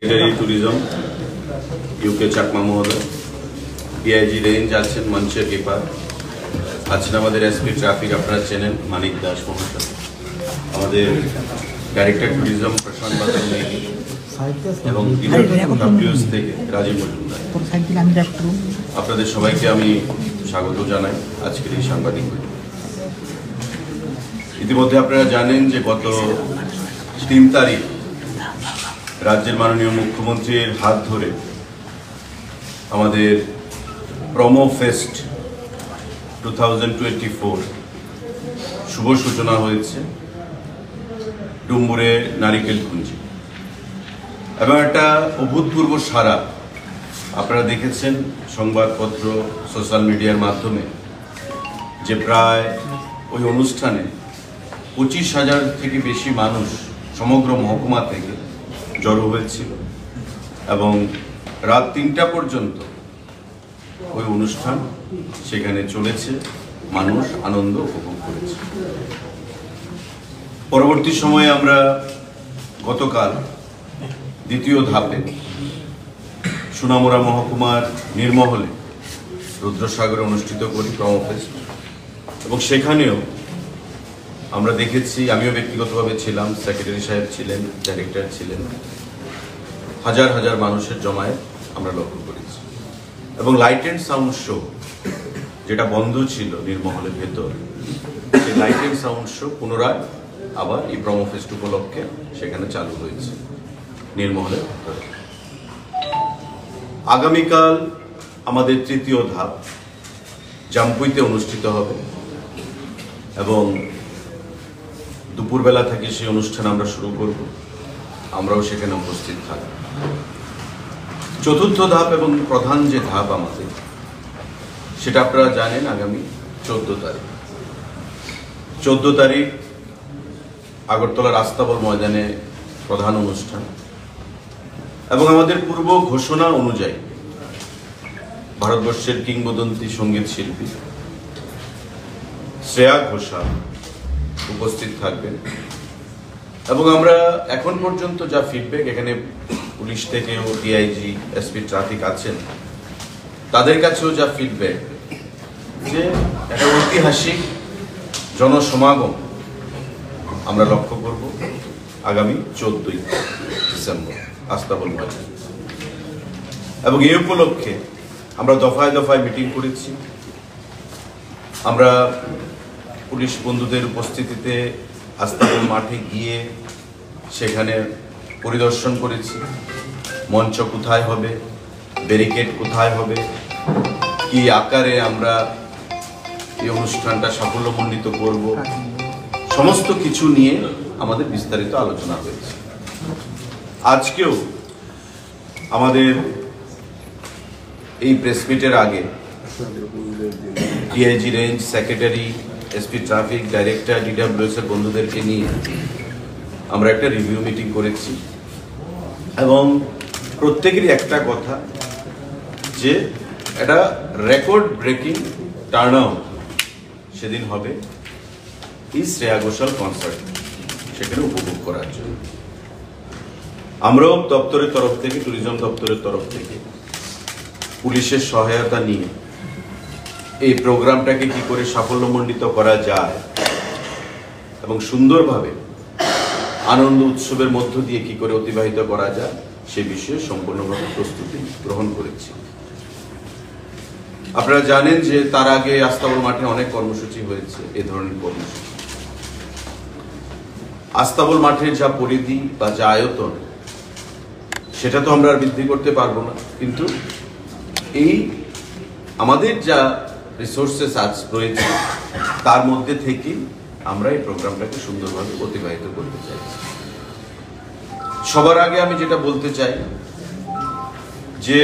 Secretary tourism UK Chakma মহোদয়, DIG range আছেন মঞ্চের এপার, আছেন আমাদের এসপি ট্রাফিক আপনারা চেনেন মানিক দাস মহাশয়, আমাদের ডাইরেক্টর ট্যুরিজম প্রশান্ত বাদল নেগি এবং ডাব্লিউএস থেকে রাজীব মজুমদার। আপনাদের সবাইকে আমি স্বাগত জানাই আজকের এই সাংবাদিক। ইতিমধ্যে আপনারা জানেন যে গত 3 তারিখ রাজ্যের মাননীয় মুখ্যমন্ত্রীর হাত ধরে আমাদের প্রমো ফেস্ট 2024 শুভ সূচনা হয়েছে ডুম্বুরে নারিকেলকুঞ্জে, এবং একটা অভূতপূর্ব সাড়া আপনারা দেখেছেন সংবাদপত্র সোশ্যাল মিডিয়ার মাধ্যমে, যে প্রায় ওই অনুষ্ঠানে 25,000 থেকে বেশি মানুষ সমগ্র মহকুমা থেকে জড়ো হয়েছিল এবং রাত 3টা পর্যন্ত ওই অনুষ্ঠান সেখানে চলেছে, মানুষ আনন্দ উপভোগ করেছে। পরবর্তী সময়ে আমরা গতকাল দ্বিতীয় ধাপে সোনামুড়া মহকুমার নির্মহলে রুদ্রসাগরে অনুষ্ঠিত করি প্রমো ফেস্ট, এবং সেখানেও আমরা দেখেছি, আমিও ব্যক্তিগতভাবে ছিলাম, সেক্রেটারি সাহেব ছিলেন, ডাইরেক্টর ছিলেন, হাজার হাজার মানুষের জমায়েত আমরা লক্ষ্য করেছি। এবং লাইট অ্যান্ড সাউন্ড শো যেটা বন্ধ ছিল নির্মহলের ভেতর, সেই লাইট অ্যান্ড সাউন্ড শো পুনরায় আবার এই প্রমো ফেস্ট উপলক্ষে সেখানে চালু হয়েছে নির্মহলের ভেতরে। আগামীকাল আমাদের তৃতীয় ধাপ জামপুইতে অনুষ্ঠিত হবে এবং দুপুরবেলা থেকে সেই অনুষ্ঠান আমরা শুরু করব, আমরাও সেখানে উপস্থিত থাকব। চতুর্থ ধাপ এবং প্রধান যে ধাপ আমাদের, সেটা আপনারা জানেন আগামী 14 তারিখ। 14 তারিখ আগরতলা রাস্তাবল ময়দানে প্রধান অনুষ্ঠান, এবং আমাদের পূর্ব ঘোষণা অনুযায়ী ভারতবর্ষের কিংবদন্তি সঙ্গীত শিল্পী শ্রেয়া ঘোষাল উপস্থিত থাকবেন। এবং আমরা এখন পর্যন্ত যা ফিডব্যাক, এখানে পুলিশ থেকেও ডিআইজি এসপি ট্রাফিক আছেন, তাদের কাছেও যা ফিডব্যাক, যে একটা ঐতিহাসিক জনসমাগম আমরা লক্ষ্য করব আগামী 14 ডিসেম্বর আস্তাবল ময়দান। এবং এই উপলক্ষে আমরা দফায় দফায় মিটিং করেছি। আমরা পুলিশ বন্ধুদের উপস্থিতিতে আস্তাবল মাঠে গিয়ে সেখানে পরিদর্শন করেছি, মঞ্চ কোথায় হবে, ব্যারিকেড কোথায় হবে, কি আকারে আমরা এই অনুষ্ঠানটা সাফল্যমণ্ডিত করব, সমস্ত কিছু নিয়ে আমাদের বিস্তারিত আলোচনা হয়েছে। আজকেও আমাদের এই প্রেসমিটের আগে DIG range, secretary, SP traffic, director, DWS এর বন্ধুদেরকে নিয়ে আমরা একটা রিভিউ মিটিং করেছি, এবং প্রত্যেকেরই একটা কথা, যে একটা রেকর্ড ব্রেকিং টার্ন আউট সেদিন হবে এই শ্রেয়া ঘোষাল কনসার্ট সেখানে উপভোগ করার জন্য। আমরাও দপ্তরের তরফ থেকে, ট্যুরিজম দপ্তরের তরফ থেকে পুলিশের সহায়তা নিয়ে এই প্রোগ্রামটাকে কি করে সাফল্যমণ্ডিত করা যায় এবং সুন্দরভাবে আনন্দ উৎসবের মধ্য দিয়ে কি করে অতিবাহিত করা যায় সে বিষয়ে সম্পূর্ণভাবে প্রস্তুতি গ্রহণ করেছি। আপনারা জানেন যে তার আগে আস্তাবল মাঠে অনেক কর্মসূচি হয়েছে, এ ধরনের কর্মসূচি। আস্তাবল মাঠের যা পরিধি বা যা আয়তন, সেটা তো আমরা আর বৃদ্ধি করতে পারবো না, কিন্তু এই আমাদের যা রিসোর্সেস আজ রয়েছে তার মধ্যে থেকে আমরা এই প্রোগ্রামটাকে সুন্দরভাবে অতিবাহিত করতে চাই। সবার আগে আমি যেটা বলতে চাই, যে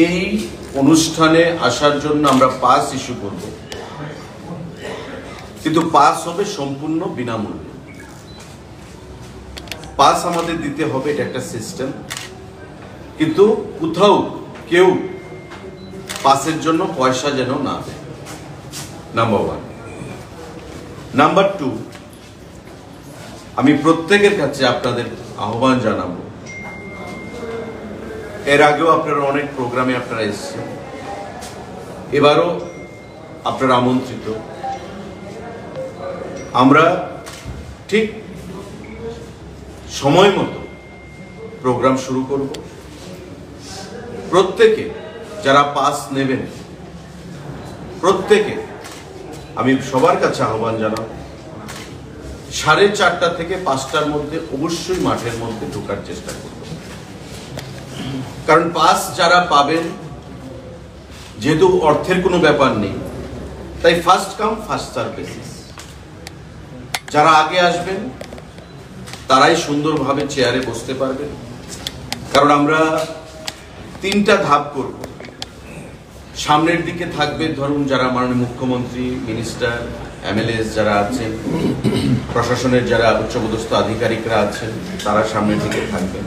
এই অনুষ্ঠানে আসার জন্য আমরা পাস ইস্যু করব, কিন্তু পাস হবে সম্পূর্ণ বিনামূল্যে। পাস আমাদের দিতে হবে, এটা একটা সিস্টেম, কিন্তু কোথাও কেউ পাসের জন্য পয়সা যেন না দেয়, নাম্বার 1। নাম্বার 2, আমি প্রত্যেকের কাছে আপনাদের আহ্বান জানাবো এর আগেও আপনারা অনেক প্রোগ্রামে আপনারা এসেছেন, এবারও আপনারা আমন্ত্রিত। আমরা ঠিক সময় মতো প্রোগ্রাম শুরু করব। প্রত্যেকে যারা পাস নেবেন, প্রত্যেকে আমি সবার কাছে আহ্বান জানাব 4:30 থেকে 5টার মধ্যে অবশ্যই মাঠের মধ্যে ঢোকার চেষ্টা করব। কারণ পাস যারা পাবেন, যেহেতু অর্থের কোনো ব্যাপার নেই, তাই first come first serve basis. যারা আগে আসবেন তারাই সুন্দরভাবে চেয়ারে বসতে পারবেন। কারণ আমরা 3টা ধাপ করব। সামনের দিকে থাকবে ধরুন যারা মাননীয় মুখ্যমন্ত্রী, মিনিস্টার, এমএলএস যারা আছেন, প্রশাসনের যারা উচ্চপদস্থ আধিকারিকরা আছেন, তারা সামনের দিকে থাকবেন।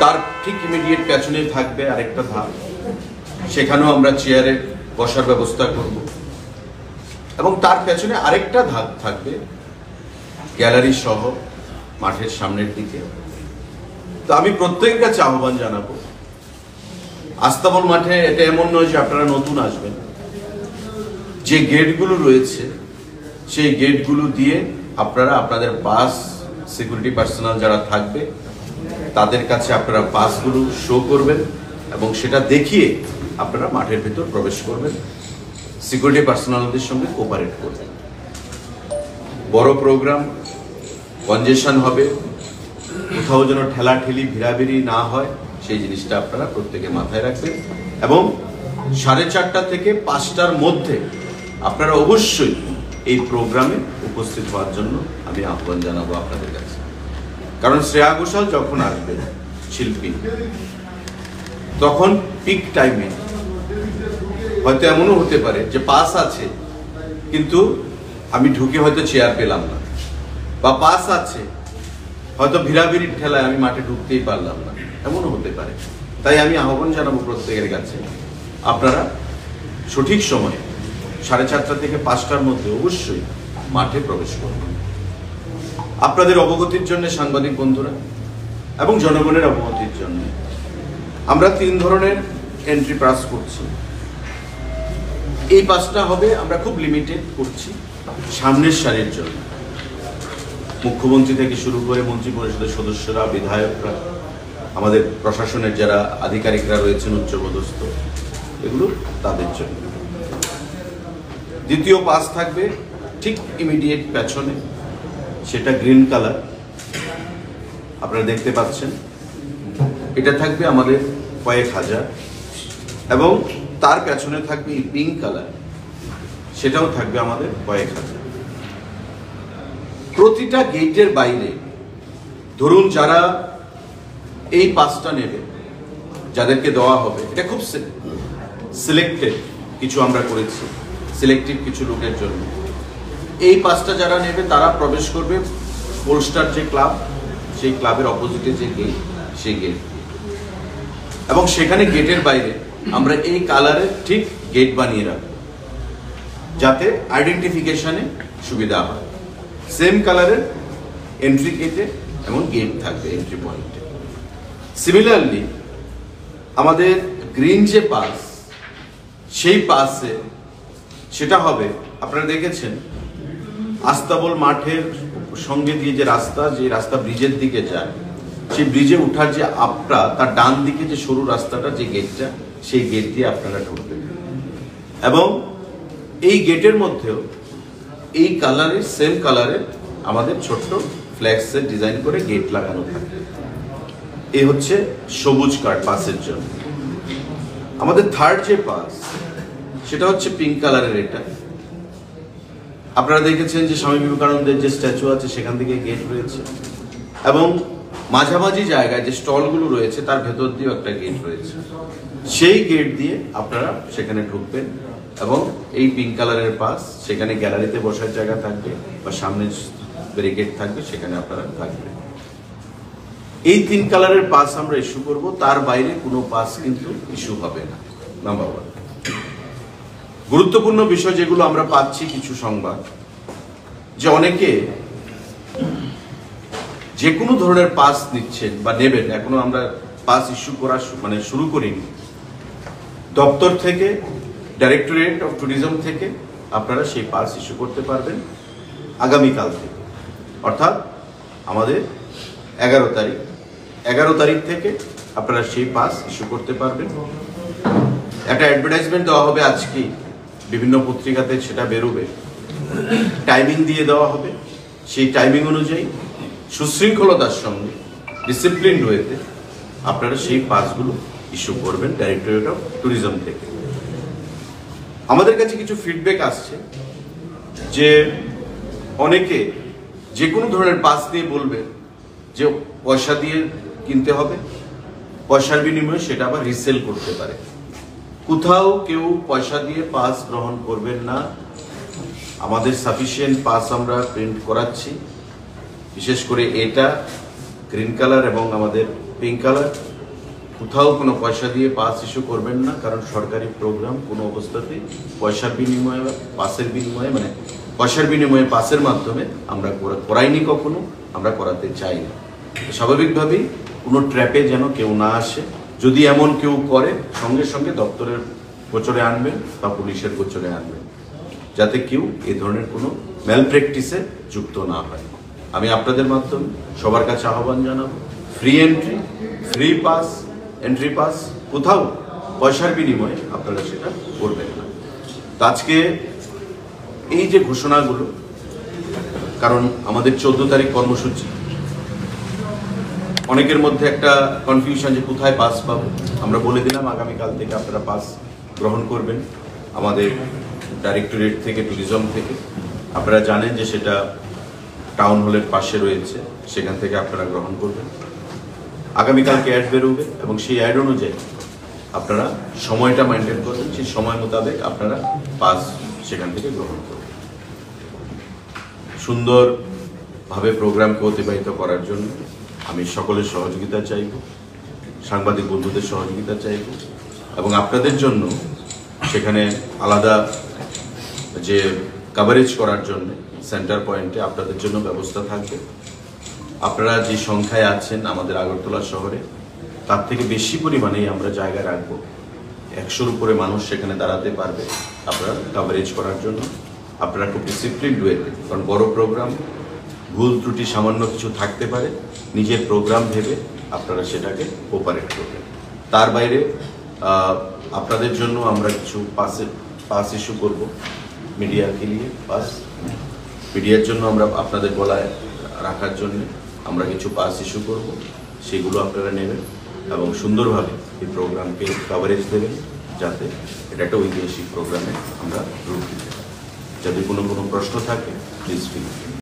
তার ঠিক ইমিডিয়েট পেছনে থাকবে আরেকটা ধাপ, সেখানেও আমরা চেয়ারে বসার ব্যবস্থা করব। এবং তার পেছনে আরেকটা ধাপ থাকবে গ্যালারি সহ মাঠের সামনের দিকে। তো আমি প্রত্যেকের কাছে আহ্বান জানাবো, আস্তাবল মাঠে এটা এমন নয় যে আপনারা নতুন আসবেন। যে গেটগুলো রয়েছে সেই গেটগুলো দিয়ে আপনারা আপনাদের পাস, সিকিউরিটি পার্সোনাল যারা থাকবে তাদের কাছে আপনারা পাসগুলো শো করবেন এবং সেটা দেখিয়ে আপনারা মাঠের ভেতর প্রবেশ করবেন, সিকিউরিটি পার্সোনালদের সঙ্গে কোঅপারেট করবেন। বড় প্রোগ্রাম, কনজেশন হবে, কোথাও যেন ঠেলাঠেলি ভিড়াভিড়ি না হয় সেই জিনিসটা আপনারা প্রত্যেকে মাথায় রাখবেন। এবং 4:30 থেকে 5টার মধ্যে আপনারা অবশ্যই এই প্রোগ্রামে উপস্থিত হওয়ার জন্য আমি আহ্বান জানাবো আপনাদের কাছে। কারণ শ্রেয়া ঘোষাল যখন আসবেন শিল্পী, তখন পিক টাইমে হয়তো এমনও হতে পারে যে পাস আছে কিন্তু আমি ঢুকে হয়তো চেয়ার পেলাম না, বা পাস আছে হয়তো ভিড়াভিড়ির ঠেলায় আমি মাঠে ঢুকতেই পারলাম না, এমনও হতে পারে। তাই আমি আহ্বান জানাবো প্রত্যেকের কাছে, আপনারা সঠিক সময়ে 4:30 থেকে 5টার মধ্যে অবশ্যই মাঠে প্রবেশ করবেন। আপনাদের অবগতির জন্য সাংবাদিক বন্ধুরা এবং জনগণের অবগতির জন্য আমরা 3 ধরনের এন্ট্রি পাস করছি। এই পাসটা হবে, আমরা খুব লিমিটেড করছি সামনের সারির জন্য, মুখ্যমন্ত্রী থেকে শুরু করে মন্ত্রী পরিষদের সদস্যরা, বিধায়করা, আমাদের প্রশাসনের যারা আধিকারিকরা রয়েছেন উচ্চপদস্থ, এগুলো তাদের জন্য। দ্বিতীয় পাস থাকবে ঠিক ইমিডিয়েট পেছনে, সেটা গ্রিন কালার আপনারা দেখতে পাচ্ছেন। এটা থাকবে আমাদের কয়েক হাজার, এবং তার পেছনে থাকবে এই পিঙ্ক কালার, সেটাও থাকবে আমাদের কয়েক হাজার। প্রতিটা গেটের বাইরে ধরুন যারা এই পাসটা নেবে, যাদেরকে দেওয়া হবে, এটা খুব সিলেক্টেড কিছু আমরা করেছি, সিলেক্টিভ কিছু লোকের জন্য। এই পাসটা যারা নেবে তারা প্রবেশ করবে পোলস্টার যে ক্লাব, সেই ক্লাবের অপোজিটে যে গেট, সেই গেট, এবং সেখানে গেটের বাইরে আমরা এই কালারের ঠিক গেট বানিয়ে রাখবো যাতে আইডেন্টিফিকেশনে সুবিধা হয়। সেম কালারের এন্ট্রি গেটে এবং গেট থাকবে এন্ট্রি পয়েন্টে। সিমিলারলি আমাদের গ্রিন যে পাস, সেই পাসে সেটা হবে, আপনারা দেখেছেন আস্তাবল মাঠের সঙ্গে দিয়ে যে রাস্তা ব্রিজের দিকে যায়, সেই ব্রিজে উঠার যে আপটা, তার ডান দিকে যে সরু রাস্তাটা, যে গেটটা, সেই গেট দিয়ে আপনারা ঢুকবেন। এবং এই গেটের মধ্যেও এই কালারের, সেম কালারের আমাদের ছোট্ট ফ্ল্যাক্সের ডিজাইন করে গেট লাগানো থাকে। এই হচ্ছে সবুজ কার্ড পাসের জন্য। আমাদের থার্ড যে পাস, সেটা হচ্ছে পিঙ্ক কালারের। এটা আপনারা দেখেছেন যে স্বামী বিবেকানন্দের যে স্ট্যাচু আছে সেখান থেকে গেট রয়েছে, এবং মাঝামাঝি জায়গায় যে স্টলগুলো রয়েছে তার ভেতর দিয়েও একটা গেট রয়েছে। সেই গেট দিয়ে আপনারা সেখানে ঢুকবেন, এবং এই পিঙ্ক কালারের পাস, সেখানে গ্যালারিতে বসার জায়গা থাকবে বা সামনে ব্যারিকেড থাকবে, সেখানে আপনারা থাকবেন। এই 3 কালারের পাস আমরা ইস্যু করব, তার বাইরে কোনো পাস কিন্তু ইস্যু হবে না। নাম্বার 1। গুরুত্বপূর্ণ বিষয় যেগুলো আমরা পাচ্ছি কিছু সংবাদ, যে অনেকে যে কোনো ধরনের পাস নিচ্ছেন বা নেবেন, এখনো আমরা পাস ইস্যু করা শুরু করিনি। দপ্তর থেকে, ডাইরেক্টরেট অফ ট্যুরিজম থেকে আপনারা সেই পাস ইস্যু করতে পারবেন আগামীকাল থেকে, অর্থাৎ আমাদের 11 তারিখ থেকে আপনারা সেই পাস ইস্যু করতে পারবেন। একটা অ্যাডভার্টাইজমেন্ট দেওয়া হবে আজকে, বিভিন্ন পত্রিকাতে সেটা বেরোবে, টাইমিং দিয়ে দেওয়া হবে। সেই টাইমিং অনুযায়ী সুশৃঙ্খলতার সঙ্গে, ডিসিপ্লিন ওয়েতে আপনারা সেই পাসগুলো ইস্যু করবেন ডাইরেক্টরেট অফ ট্যুরিজম থেকে। আমাদের কাছে কিছু ফিডব্যাক আসছে যে অনেকে যে কোনো ধরনের পাস দিয়ে বলবে যে পয়সা দিয়ে কিনতে হবে, পয়সার বিনিময়ে সেটা আবার রিসেল করতে পারে। কোথাও কেউ পয়সা দিয়ে পাস গ্রহণ করবেন না। আমাদের সাফিসিয়েন্ট পাস আমরা প্রিন্ট করাচ্ছি, বিশেষ করে এটা গ্রিন কালার এবং আমাদের পিঙ্ক কালার। কোথাও কোনো পয়সা দিয়ে পাস ইস্যু করবেন না, কারণ সরকারি প্রোগ্রাম কোনো অবস্থাতেই পয়সার বিনিময়ে, পাসের বিনিময়ে, পয়সার বিনিময়ে পাসের মাধ্যমে আমরা করাইনি, কখনো আমরা করাতে চাই না। স্বাভাবিকভাবেই কোনো ট্র্যাপে যেন কেউ না আসে। যদি এমন কেউ করে, সঙ্গে সঙ্গে দপ্তরের গোচরে আনবেন বা পুলিশের গোচরে আনবেন, যাতে কেউ এ ধরনের কোনো ম্যাল প্র্যাকটিসে যুক্ত না হয়। আমি আপনাদের মাধ্যমে সবার কাছে আহ্বান জানাবো, free entry, free pass, entry pass, কোথাও পয়সার বিনিময়ে আপনারা সেটা করবেন না। আজকে এই যে ঘোষণাগুলো, কারণ আমাদের 14 তারিখ কর্মসূচি, অনেকের মধ্যে একটা কনফিউশন যে কোথায় পাস পাবো। আমরা বলে দিলাম আগামীকাল থেকে আপনারা পাস গ্রহণ করবেন আমাদের ডাইরেক্টরেট থেকে, ট্যুরিজম থেকে। আপনারা জানেন যে সেটা টাউন হলের পাশে রয়েছে, সেখান থেকে আপনারা গ্রহণ করবেন। আগামীকালকে অ্যাড বেরোবে এবং সেই অ্যাড অনুযায়ী আপনারা সময়টা মেনটেন করবেন, সেই সময় মোতাবেক আপনারা পাস সেখান থেকে গ্রহণ করবেন। সুন্দরভাবে প্রোগ্রামকে অতিবাহিত করার জন্য আমি সকলের সহযোগিতা চাইব, সাংবাদিক বন্ধুদের সহযোগিতা চাইব, এবং আপনাদের জন্য সেখানে আলাদা যে কভারেজ করার জন্য সেন্টার পয়েন্টে আপনাদের জন্য ব্যবস্থা থাকবে। আপনারা যে সংখ্যায় আছেন আমাদের আগরতলা শহরে, তার থেকে বেশি পরিমাণেই আমরা জায়গা রাখবো। 100-র উপরে মানুষ সেখানে দাঁড়াতে পারবে আপনারা কভারেজ করার জন্য। আপনারা খুব ডিসিপ্লিন ওয়েতে, কারণ বড় প্রোগ্রাম, ভুল ত্রুটি সামান্য কিছু থাকতে পারে, নিজের প্রোগ্রাম ভেবে আপনারা সেটাকে অপারেট করবেন। তার বাইরে আপনাদের জন্য আমরা কিছু পাস ইস্যু করব মিডিয়াকে নিয়ে। পাস মিডিয়ার জন্য আমরা আপনাদের গলায় রাখার জন্য আমরা কিছু পাস ইস্যু করব, সেগুলো আপনারা নেবেন এবং সুন্দরভাবে এই প্রোগ্রামকে কভারেজ দেবেন, যাতে এটা একটা ঐতিহাসিক প্রোগ্রামে আমরা রূপ দিতে পারি। যদি কোনো প্রশ্ন থাকে প্লিজ ফিল